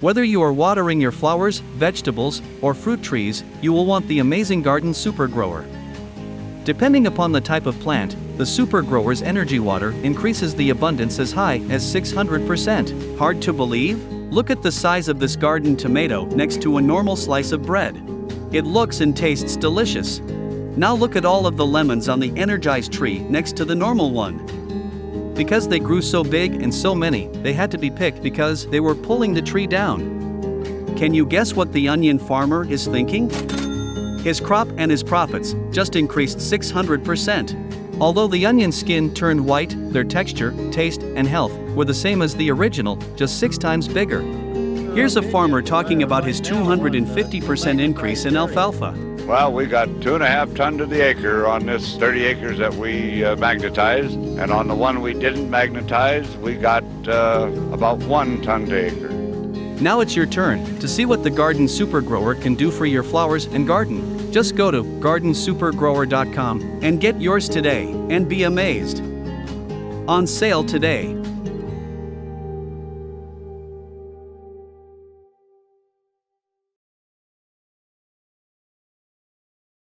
Whether you are watering your flowers, vegetables, or fruit trees, you will want the amazing Garden Super Grower. Depending upon the type of plant, the Super Grower's energy water increases the abundance as high as 600%. Hard to believe? Look at the size of this garden tomato next to a normal slice of bread. It looks and tastes delicious. Now look at all of the lemons on the energized tree next to the normal one. Because they grew so big and so many, they had to be picked because they were pulling the tree down. Can you guess what the onion farmer is thinking? His crop and his profits just increased 600%. Although the onion skin turned white, their texture, taste, and health were the same as the original, just 6 times bigger. Here's a farmer talking about his 250% increase in alfalfa. Well, we got 2.5 tons to the acre on this 30 acres that we magnetized, and on the one we didn't magnetize, we got about 1 ton to acre. Now it's your turn to see what the Garden Super Grower can do for your flowers and garden. Just go to gardensupergrower.com and get yours today and be amazed. On sale today.